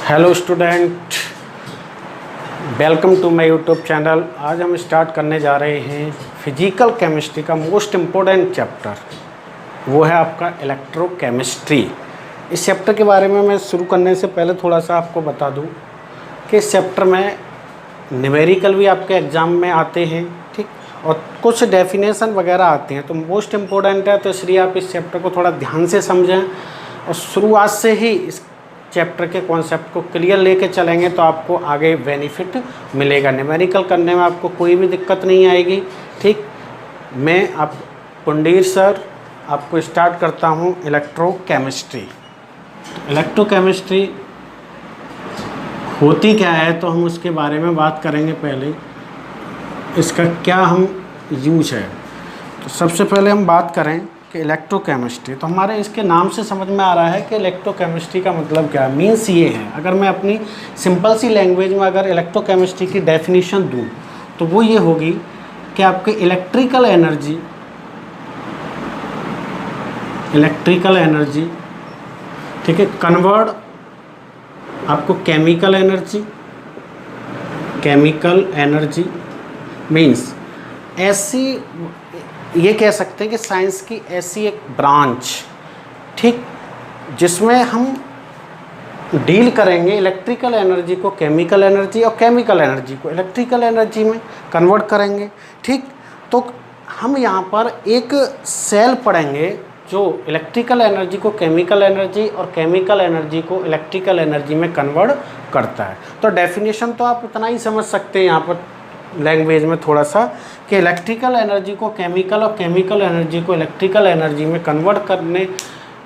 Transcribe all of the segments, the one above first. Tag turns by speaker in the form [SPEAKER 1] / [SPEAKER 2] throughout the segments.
[SPEAKER 1] Hello student, welcome to my YouTube channel. आज हम start करने जा रहे हैं फिजिकल केमिस्ट्री का मोस्ट इम्पोर्टेंट चैप्टर, वो है आपका इलेक्ट्रोकेमिस्ट्री। इस चैप्टर के बारे में मैं शुरू करने से पहले थोड़ा सा आपको बता दूं कि इस चैप्टर में न्यूमेरिकल भी आपके एग्ज़ाम में आते हैं, ठीक, और कुछ डेफिनेशन वगैरह आते हैं, तो मोस्ट इम्पोर्टेंट है, तो इसलिए आप इस चैप्टर को थोड़ा ध्यान से समझें और शुरुआत से ही इस चैप्टर के कॉन्सेप्ट को क्लियर लेके चलेंगे तो आपको आगे बेनिफिट मिलेगा। न्यूमेरिकल करने में आपको कोई भी दिक्कत नहीं आएगी, ठीक। मैं आप पुंडीर सर आपको स्टार्ट करता हूँ इलेक्ट्रोकेमिस्ट्री। इलेक्ट्रोकेमिस्ट्री होती क्या है तो हम उसके बारे में बात करेंगे। पहले इसका क्या हम यूज है, तो सबसे पहले हम बात करें कि इलेक्ट्रोकेमिस्ट्री, तो हमारे इसके नाम से समझ में आ रहा है कि इलेक्ट्रोकेमिस्ट्री का मतलब क्या है। मीन्स ये है, अगर मैं अपनी सिंपल सी लैंग्वेज में अगर इलेक्ट्रोकेमिस्ट्री की डेफिनेशन दूं तो वो ये होगी कि आपके इलेक्ट्रिकल एनर्जी, ठीक है, कन्वर्ट आपको केमिकल एनर्जी मीन्स ऐसी, ये कह सकते हैं कि साइंस की ऐसी एक ब्रांच, ठीक, जिसमें हम डील करेंगे इलेक्ट्रिकल एनर्जी को केमिकल एनर्जी और केमिकल एनर्जी को इलेक्ट्रिकल एनर्जी में कन्वर्ट करेंगे, ठीक। तो हम यहाँ पर एक सेल पढ़ेंगे जो इलेक्ट्रिकल एनर्जी को केमिकल एनर्जी और केमिकल एनर्जी को इलेक्ट्रिकल एनर्जी में कन्वर्ट करता है। तो डेफिनेशन तो आप उतना ही समझ सकते हैं यहाँ पर लैंग्वेज में थोड़ा सा, कि इलेक्ट्रिकल एनर्जी को केमिकल और केमिकल एनर्जी को इलेक्ट्रिकल एनर्जी में कन्वर्ट करने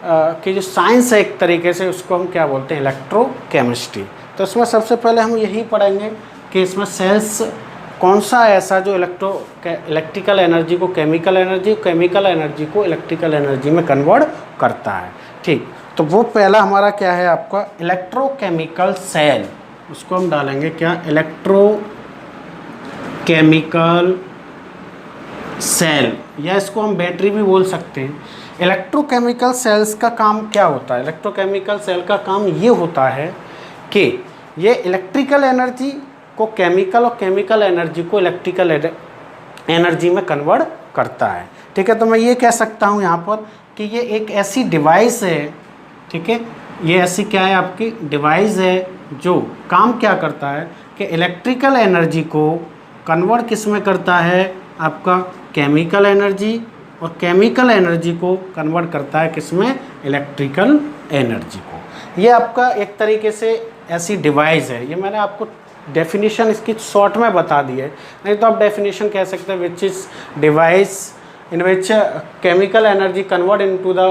[SPEAKER 1] की जो साइंस है एक तरीके से, उसको हम क्या बोलते हैं, इलेक्ट्रोकेमिस्ट्री। तो इसमें सबसे पहले हम यही पढ़ेंगे कि इसमें सेल्स कौन सा ऐसा जो इलेक्ट्रिकल एनर्जी को केमिकल एनर्जी, केमिकल एनर्जी को इलेक्ट्रिकल एनर्जी में कन्वर्ट करता है, ठीक। तो वो पहला हमारा क्या है, आपका इलेक्ट्रोकेमिकल सेल, उसको हम डालेंगे क्या, इलेक्ट्रोकेमिकल सेल, या इसको हम बैटरी भी बोल सकते हैं। इलेक्ट्रोकेमिकल सेल्स का काम क्या होता है, इलेक्ट्रोकेमिकल सेल का काम ये होता है कि ये इलेक्ट्रिकल एनर्जी को केमिकल और केमिकल एनर्जी को इलेक्ट्रिकल एनर्जी में कन्वर्ट करता है, ठीक है। तो मैं ये कह सकता हूँ यहाँ पर कि ये एक ऐसी डिवाइस है, ठीक है, ये ऐसी क्या है, आपकी डिवाइस है जो काम क्या करता है कि इलेक्ट्रिकल एनर्जी को कन्वर्ट किस में करता है, आपका केमिकल एनर्जी, और केमिकल एनर्जी को कन्वर्ट करता है किस में, इलेक्ट्रिकल एनर्जी को। ये आपका एक तरीके से ऐसी डिवाइस है। ये मैंने आपको डेफिनेशन इसकी शॉर्ट में बता दी है, नहीं तो आप डेफिनेशन कह सकते हैं which is device in which chemical energy convert into the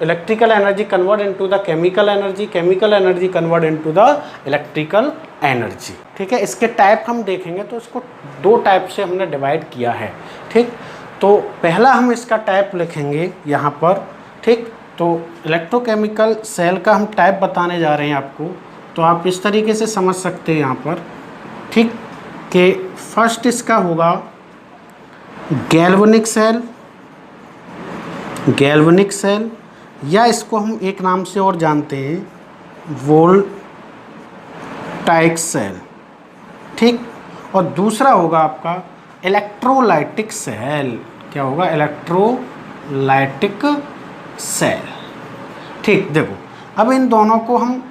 [SPEAKER 1] electrical energy convert into the chemical energy convert into the electrical energy, ठीक है। इसके टाइप हम देखेंगे तो इसको दो टाइप से हमने डिवाइड किया है, ठीक। तो पहला हम इसका टाइप लिखेंगे यहाँ पर, ठीक। तो इलेक्ट्रोकेमिकल सेल का हम टाइप बताने जा रहे हैं आपको, तो आप इस तरीके से समझ सकते हैं यहाँ पर, ठीक, कि फर्स्ट इसका होगा गैल्वेनिक सेल, या इसको हम एक नाम से और जानते हैं, वोल्टाइक सेल, ठीक। और दूसरा होगा आपका इलेक्ट्रोलाइटिक सेल। क्या होगा, इलेक्ट्रोलाइटिक सेल, ठीक। देखो, अब इन दोनों को हम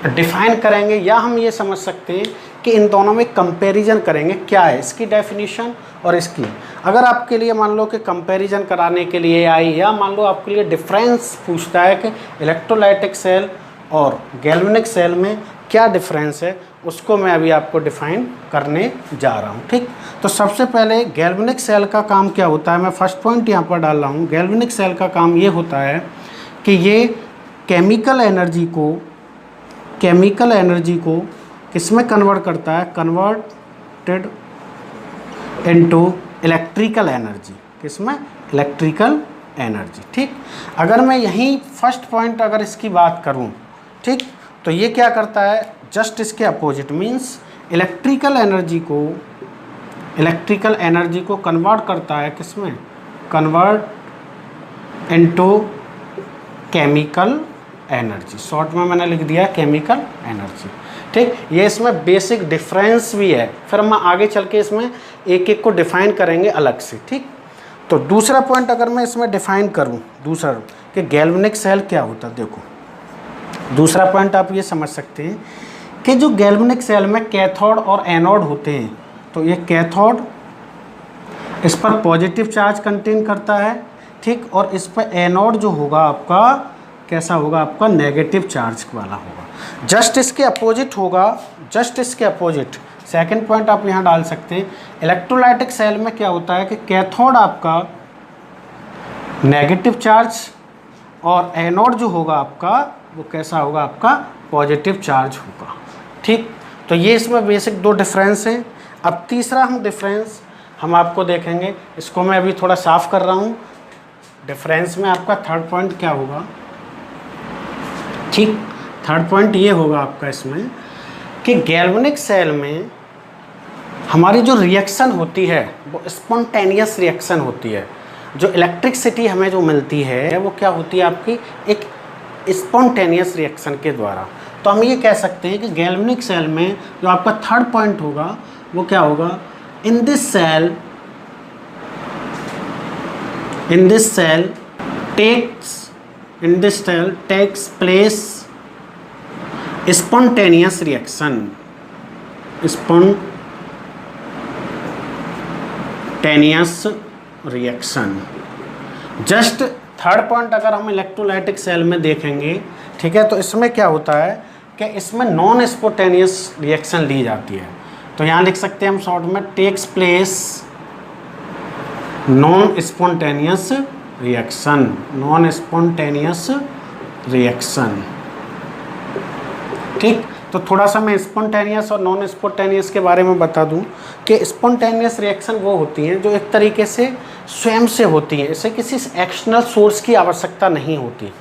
[SPEAKER 1] डिफाइन करेंगे, या हम ये समझ सकते हैं कि इन दोनों में कंपैरिजन करेंगे, क्या है इसकी डेफिनेशन और इसकी। अगर आपके लिए मान लो कि कंपैरिजन कराने के लिए आई, या मान लो आपके लिए डिफरेंस पूछता है कि इलेक्ट्रोलाइटिक सेल और गैल्वेनिक सेल में क्या डिफरेंस है, उसको मैं अभी आपको डिफाइन करने जा रहा हूँ, ठीक। तो सबसे पहले गैल्वेनिक सेल का काम क्या होता है, मैं फर्स्ट पॉइंट यहाँ पर डाल रहा हूँ। गैल्वेनिक सेल का काम ये होता है कि ये केमिकल एनर्जी को किस में कन्वर्ट करता है, कन्वर्टेड इनटू इलेक्ट्रिकल एनर्जी, किसमें, इलेक्ट्रिकल एनर्जी, ठीक। अगर मैं यहीं फर्स्ट पॉइंट अगर इसकी बात करूं, ठीक, तो ये क्या करता है, जस्ट इसके अपोजिट, मींस इलेक्ट्रिकल एनर्जी को कन्वर्ट करता है किसमें, convert into chemical energy, short में मैंने लिख दिया केमिकल एनर्जी। ठीक, ये इसमें बेसिक डिफरेंस भी है, फिर हम आगे चल के इसमें एक एक को डिफाइन करेंगे अलग से। ठीक, तो दूसरा पॉइंट अगर मैं इसमें डिफाइन करूं, दूसरा कि गैल्वेनिक सेल क्या होता है, देखो दूसरा पॉइंट आप ये समझ सकते हैं कि जो गैल्वेनिक सेल में कैथोड और एनोड होते हैं, तो ये कैथोड इस पर पॉजिटिव चार्ज कंटेन करता है, ठीक, और इस पर एनोड जो होगा आपका कैसा होगा, आपका नेगेटिव चार्ज वाला होगा। जस्ट इसके अपोजिट होगा, जस्ट इसके अपोजिट सेकंड पॉइंट आप यहाँ डाल सकते हैं। इलेक्ट्रोलाइटिक सेल में क्या होता है कि कैथोड आपका नेगेटिव चार्ज और एनोड जो होगा आपका वो कैसा होगा, आपका पॉजिटिव चार्ज होगा। ठीक, तो ये इसमें बेसिक दो डिफरेंस हैं। अब तीसरा हम डिफरेंस हम आपको देखेंगे, इसको मैं अभी थोड़ा साफ कर रहा हूँ। डिफरेंस में आपका थर्ड पॉइंट क्या होगा, ठीक, थर्ड पॉइंट ये होगा आपका इसमें कि गैल्वेनिक सेल में हमारी जो रिएक्शन होती है वो स्पॉन्टेनियस रिएक्शन होती है। जो इलेक्ट्रिसिटी हमें जो मिलती है वो क्या होती है, आपकी एक स्पॉन्टेनियस रिएक्शन के द्वारा। तो हम ये कह सकते हैं कि गैल्वेनिक सेल में जो आपका थर्ड पॉइंट होगा वो क्या होगा, in this cell takes place spontaneous reaction, just third point अगर हम इलेक्ट्रोलाइटिक सेल में देखेंगे, ठीक है, तो इसमें क्या होता है कि इसमें नॉन स्पॉन्टेनियस रिएक्शन ली जाती है। तो यहाँ लिख सकते हैं हम शॉर्ट में, takes place non spontaneous reaction. ठीक, तो थोड़ा सा मैं स्पॉन्टेनियस और नॉन स्पॉन्टेनियस के बारे में बता दूं कि स्पॉन्टेनियस रिएक्शन वो होती हैं जो एक तरीके से स्वयं से होती हैं, इसे किसी एक्सटर्नल सोर्स की आवश्यकता नहीं होती।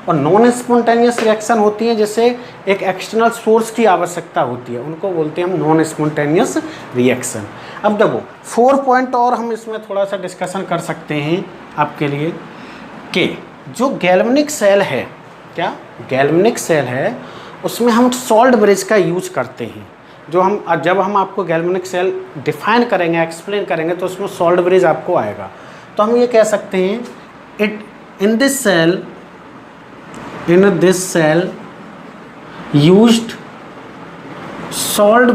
[SPEAKER 1] और नॉन स्पॉन्टेनियस रिएक्शन होती हैं जैसे एक एक्सटर्नल सोर्स की आवश्यकता होती है, उनको बोलते हैं हम नॉन स्पॉन्टेनियस रिएक्शन। अब देखो 4 पॉइंट और हम इसमें थोड़ा सा डिस्कशन कर सकते हैं आपके लिए कि जो गैल्वेनिक सेल है, क्या गैल्वेनिक सेल है, उसमें हम सॉल्ट ब्रिज का यूज करते हैं। जब हम आपको गैल्वेनिक सेल डिफाइन करेंगे, एक्सप्लेन करेंगे, तो उसमें सॉल्ट ब्रिज आपको आएगा। तो हम ये कह सकते हैं in this cell used salt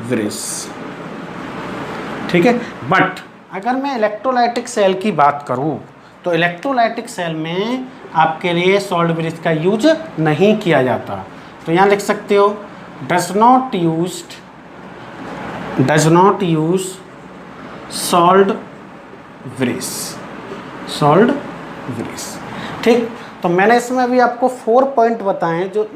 [SPEAKER 1] bridge, ठीक है। बट अगर मैं इलेक्ट्रोलाइटिक सेल की बात करूं तो इलेक्ट्रोलाइटिक सेल में आपके लिए सॉल्ट ब्रिज का यूज नहीं किया जाता। तो यहाँ लिख सकते हो does not use salt bridge. ठीक, तो मैंने इसमें अभी आपको 4 पॉइंट बताएं जो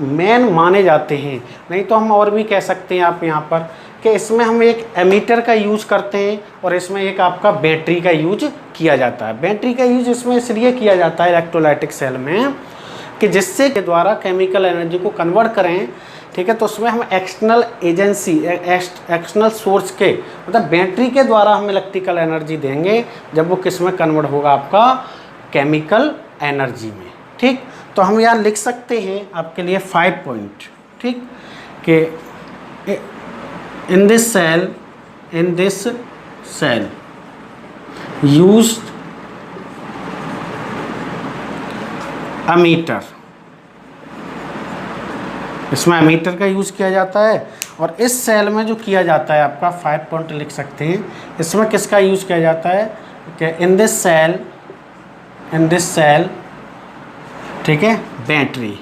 [SPEAKER 1] मेन माने जाते हैं। नहीं तो हम और भी कह सकते हैं आप यहाँ पर कि इसमें हम एक एमीटर का यूज करते हैं और इसमें एक आपका बैटरी का यूज किया जाता है। बैटरी का यूज इसमें इसलिए किया जाता है इलेक्ट्रोलाइटिक सेल में कि जिससे के द्वारा केमिकल एनर्जी को कन्वर्ट करें, ठीक है। तो उसमें हम एक्सटर्नल एजेंसी, एक्सटर्नल सोर्स के मतलब बैटरी के द्वारा हम इलेक्ट्रिकल एनर्जी देंगे जब वो किस में कन्वर्ट होगा, आपका केमिकल एनर्जी में। ठीक, तो हम यहाँ लिख सकते हैं आपके लिए 5 पॉइंट, ठीक, कि in this cell used ammeter, इसमें अमीटर का यूज़ किया जाता है। और इस सेल में जो किया जाता है आपका 5 पॉइंट लिख सकते हैं, इसमें किसका यूज़ किया जाता है कि इन दिस सेल, ठीक है, बैटरी,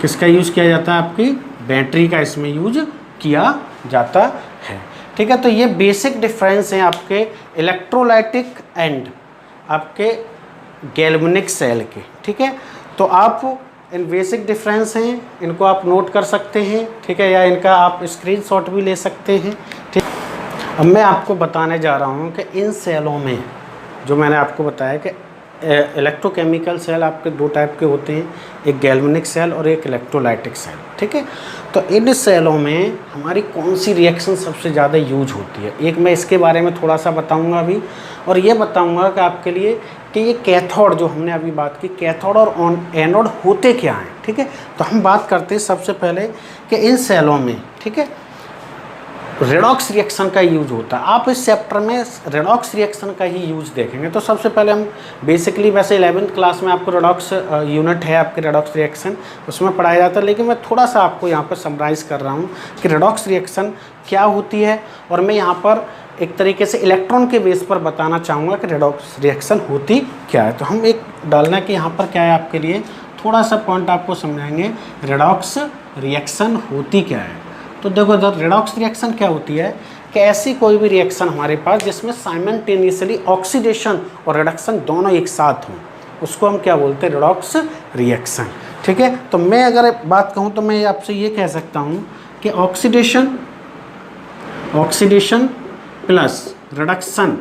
[SPEAKER 1] किसका यूज़ किया जाता है, आपकी बैटरी का इसमें यूज किया जाता है। ठीक है, तो ये बेसिक डिफरेंस हैं आपके इलेक्ट्रोलाइटिक एंड आपके गैल्वेनिक सेल के। ठीक है, तो आप इन बेसिक डिफरेंस हैं, इनको आप नोट कर सकते हैं, ठीक है, या इनका आप स्क्रीनशॉट भी ले सकते हैं। ठीक, अब मैं आपको बताने जा रहा हूँ कि इन सेलों में जो मैंने आपको बताया कि इलेक्ट्रोकेमिकल सेल आपके 2 टाइप के होते हैं, एक गैल्वेनिक सेल और एक इलेक्ट्रोलाइटिक सेल। ठीक है, तो इन सेलों में हमारी कौन सी रिएक्शन सबसे ज़्यादा यूज होती है, एक मैं इसके बारे में थोड़ा सा बताऊंगा अभी, और ये बताऊंगा कि आपके लिए कि ये कैथोड जो हमने अभी बात की, कैथोड और एनोड होते क्या हैं, ठीक है। तो हम बात करते हैं सबसे पहले कि इन सेलों में, ठीक है, रेडॉक्स रिएक्शन का यूज होता है। आप इस चैप्टर में रेडॉक्स रिएक्शन का ही यूज देखेंगे। तो सबसे पहले हम बेसिकली, वैसे 11th क्लास में आपको रेडॉक्स यूनिट है आपके रेडॉक्स रिएक्शन, उसमें पढ़ाया जाता है, लेकिन मैं थोड़ा सा आपको यहाँ पर समराइज़ कर रहा हूँ कि रेडॉक्स रिएक्शन क्या होती है। और मैं यहाँ पर एक तरीके से इलेक्ट्रॉन के बेस पर बताना चाहूँगा कि रेडॉक्स रिएक्शन होती क्या है। तो हम एक डालना कि यहाँ पर क्या है आपके लिए, थोड़ा सा पॉइंट आपको समझाएंगे रेडॉक्स रिएक्शन होती क्या है। तो देखो इधर रेडॉक्स रिएक्शन क्या होती है कि ऐसी कोई भी रिएक्शन हमारे पास जिसमें साइमल्टेनियसली ऑक्सीडेशन और रिडक्शन दोनों एक साथ हों, उसको हम क्या बोलते हैं, रेडॉक्स रिएक्शन, ठीक है। तो मैं अगर बात कहूँ तो मैं आपसे ये कह सकता हूँ कि oxidation plus reduction,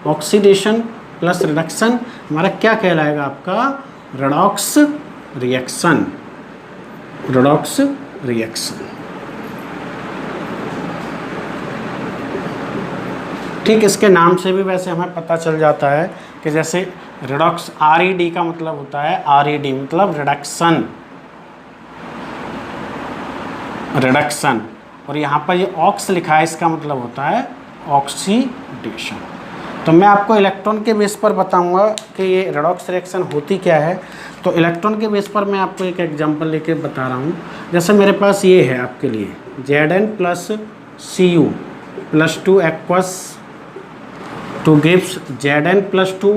[SPEAKER 1] oxidation plus reduction हमारा क्या कहलाएगा, आपका रेडॉक्स रिएक्शन, रेडॉक्स रिएक्शन, ठीक। इसके नाम से भी वैसे हमें पता चल जाता है कि जैसे रिडॉक्स, RED का मतलब होता है, RED मतलब रिडक्शन, रिडक्शन, और यहाँ पर ये ऑक्स लिखा है, इसका मतलब होता है ऑक्सीडेशन। तो मैं आपको इलेक्ट्रॉन के बेस पर बताऊंगा कि ये रेडॉक्स रिएक्शन होती क्या है। तो इलेक्ट्रॉन के बेस पर मैं आपको एक एग्जांपल लेके बता रहा हूँ। जैसे मेरे पास ये है आपके लिए Zn plus Cu plus 2 aqueous two gives Zn plus 2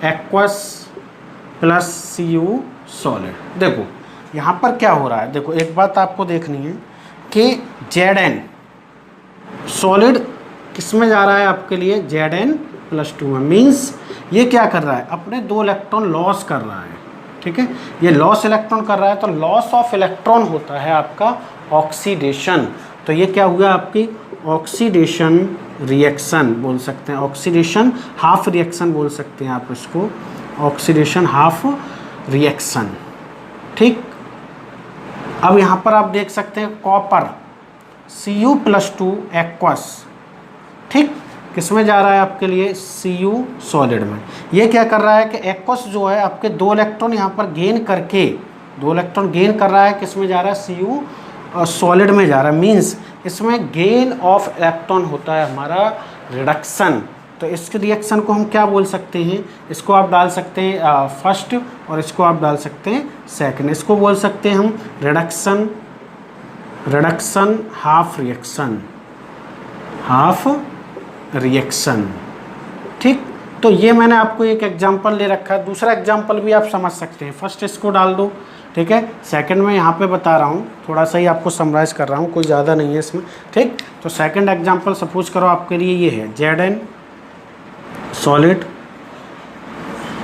[SPEAKER 1] aqueous plus Cu solid. देखो यहाँ पर क्या हो रहा है, देखो एक बात आपको देखनी है कि Zn सॉलिड किस में जा रहा है आपके लिए, Zn प्लस 2 में, मीन्स ये क्या कर रहा है, अपने 2 इलेक्ट्रॉन लॉस कर रहा है, ठीक है। ये लॉस इलेक्ट्रॉन कर रहा है, तो लॉस ऑफ इलेक्ट्रॉन होता है आपका ऑक्सीडेशन। तो ये क्या हुआ आपकी ऑक्सीडेशन रिएक्शन बोल सकते हैं, ऑक्सीडेशन हाफ रिएक्शन बोल सकते हैं आप इसको, ऑक्सीडेशन हाफ रिएक्शन, ठीक। अब यहाँ पर आप देख सकते हैं कॉपर Cu प्लस 2 एक्वस, ठीक, किस में जा रहा है आपके लिए, Cu सॉलिड में। ये क्या कर रहा है कि एक्वस जो है आपके 2 इलेक्ट्रॉन यहाँ पर गेन करके, 2 इलेक्ट्रॉन गेन कर रहा है, किस में जा रहा है, Cu सॉलिड में जा रहा है, मीन्स इसमें गेन ऑफ इलेक्ट्रॉन होता है हमारा रिडक्शन। तो इस रिएक्शन को हम क्या बोल सकते हैं, इसको आप डाल सकते हैं फर्स्ट और इसको आप डाल सकते हैं सेकंड। इसको बोल सकते हैं हम reduction, reduction half reaction, half reaction, ठीक। तो ये मैंने आपको एक एग्जांपल ले रखा है, दूसरा एग्जांपल भी आप समझ सकते हैं। फर्स्ट इसको डाल दो, ठीक है, सेकंड में यहाँ पे बता रहा हूँ, थोड़ा सा ही आपको समराइज़ कर रहा हूँ, कोई ज़्यादा नहीं है इसमें, ठीक। तो सेकंड एग्जांपल सपोज करो आपके लिए ये है Zn solid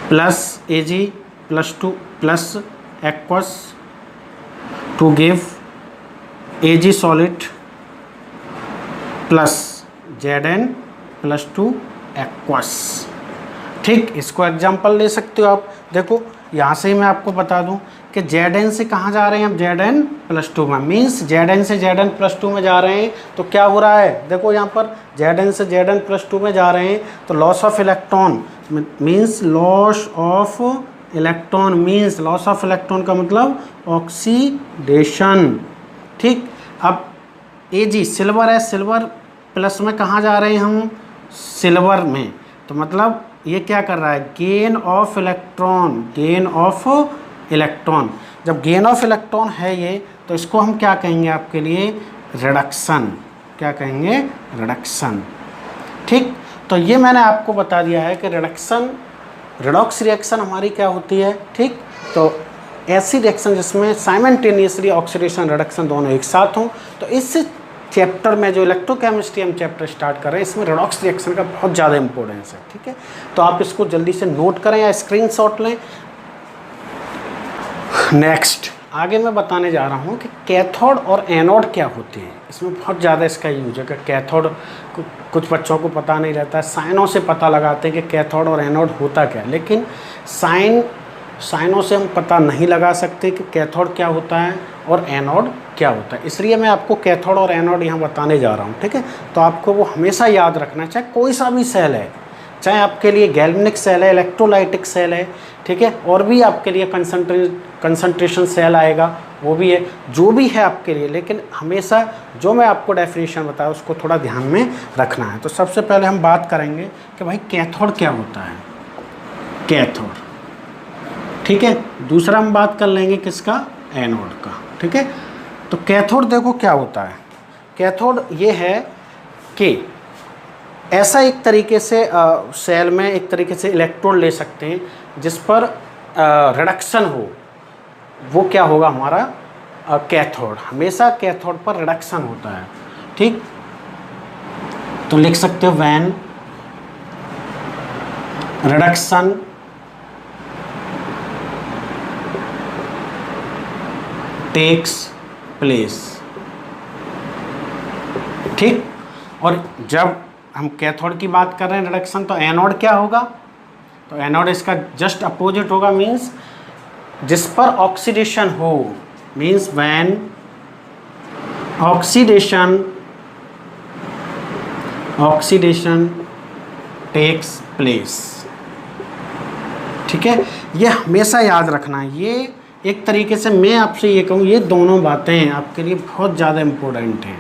[SPEAKER 1] plus Ag plus 2 plus aqueous to give Ag solid plus Zn plus 2 aqueous, ठीक। इसको एग्जांपल ले सकते हो आप। देखो यहाँ से ही मैं आपको बता दूं कि Zn से कहाँ जा रहे हैं हम, Zn प्लस 2 में, मीन्स Zn से Zn प्लस 2 में जा रहे हैं। तो क्या हो रहा है, देखो यहाँ पर Zn से Zn प्लस 2 में जा रहे हैं, तो loss of electron means loss of electron, means loss of electron का मतलब ऑक्सीडेशन, ठीक। अब Ag सिल्वर है, सिल्वर प्लस में कहाँ जा रहे हैं हम, सिल्वर में, तो मतलब ये क्या कर रहा है, gain of electron, gain of electron. जब गेन ऑफ इलेक्ट्रॉन है ये, तो इसको हम क्या कहेंगे आपके लिए, रिडक्शन, क्या कहेंगे, रिडक्शन, ठीक। तो ये मैंने आपको बता दिया है कि रिडक्शन, रेडॉक्स रिएक्शन हमारी क्या होती है, ठीक। तो ऐसी रिएक्शन जिसमें साइमल्टेनियसली ऑक्सीडेशन रिडक्शन दोनों एक साथ हों। तो इस चैप्टर में जो इलेक्ट्रोकेमिस्ट्री हम चैप्टर स्टार्ट कर रहे हैं, इसमें रेडॉक्स रिएक्शन का बहुत ज़्यादा इंपॉर्टेंस है, ठीक है। तो आप इसको जल्दी से नोट करें या स्क्रीनशॉट लें। नेक्स्ट आगे मैं बताने जा रहा हूँ कि कैथोड और एनोड क्या होते हैं। इसमें बहुत ज़्यादा इसका यूज है कि कैथोड, कुछ बच्चों को पता नहीं रहता है, साइनों से पता लगाते हैं कि कैथोड और एनोड होता क्या है, लेकिन साइनों से हम पता नहीं लगा सकते कि कैथोड क्या होता है और एनोड क्या होता है। इसलिए मैं आपको कैथोड और एनोड यहाँ बताने जा रहा हूँ, ठीक है। तो आपको वो हमेशा याद रखना, चाहे कोई सा भी सेल है, चाहे आपके लिए गैल्वेनिक सेल है, इलेक्ट्रोलाइटिक सेल है, ठीक है, और भी आपके लिए कंसंट्रेशन सेल आएगा, वो भी है, जो भी है आपके लिए। लेकिन हमेशा जो मैं आपको डेफिनेशन बताया उसको थोड़ा ध्यान में रखना है। तो सबसे पहले हम बात करेंगे कि भाई कैथोड क्या होता है, कैथोड, ठीक है। दूसरा हम बात कर लेंगे किसका, एनोड का, ठीक है। तो कैथोड देखो क्या होता है, कैथोड ये है कि ऐसा एक तरीके से सेल में एक तरीके से इलेक्ट्रोड ले सकते हैं जिस पर रिडक्शन हो, वो क्या होगा हमारा कैथोड। हमेशा कैथोड पर रिडक्शन होता है, ठीक। तो लिख सकते हो व्हेन रिडक्शन टेक्स प्लेस, ठीक। और जब हम कैथोड की बात कर रहे हैं रिडक्शन, तो एनोड क्या होगा, तो एनोड इसका जस्ट अपोजिट होगा, मींस जिस पर ऑक्सीडेशन हो, means when oxidation takes place, ठीक है। ये हमेशा याद रखना है। ये एक तरीके से मैं आपसे ये कहूँ, ये दोनों बातें आपके लिए बहुत ज़्यादा इम्पोर्टेंट हैं,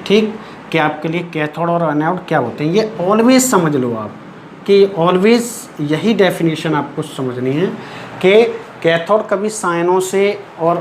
[SPEAKER 1] ठीक, कि आपके लिए कैथोड और एनोड क्या होते हैं। ये ऑलवेज समझ लो आप कि ऑलवेज यही डेफिनेशन आपको समझनी है कि कैथोड कभी साइनों से और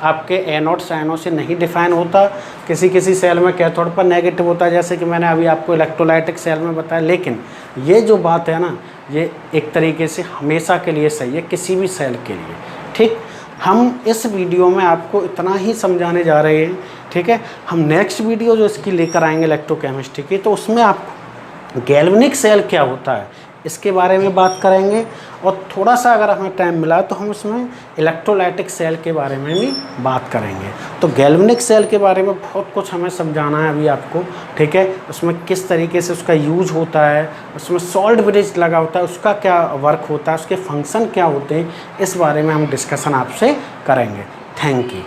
[SPEAKER 1] आपके एनोड साइनों से नहीं डिफाइन होता। किसी सेल में कैथोड पर नेगेटिव होता है, जैसे कि मैंने अभी आपको इलेक्ट्रोलाइटिक सेल में बताया। लेकिन ये जो बात है ना, ये एक तरीके से हमेशा के लिए सही है, किसी भी सेल के लिए, ठीक। हम इस वीडियो में आपको इतना ही समझाने जा रहे हैं, ठीक है। हम नेक्स्ट वीडियो जो इसकी लेकर आएंगे इलेक्ट्रोकेमिस्ट्री की, तो उसमें आपको गैल्वेनिक सेल क्या होता है इसके बारे में बात करेंगे, और थोड़ा सा अगर हमें टाइम मिला तो हम उसमें इलेक्ट्रोलाइटिक सेल के बारे में भी बात करेंगे। तो गैल्वेनिक सेल के बारे में बहुत कुछ हमें समझाना है अभी आपको, ठीक है। उसमें किस तरीके से उसका यूज होता है, उसमें सॉल्ट ब्रिज लगा होता है, उसका क्या वर्क होता है, उसके फंक्शन क्या होते हैं, इस बारे में हम डिस्कशन आपसे करेंगे। Thank you.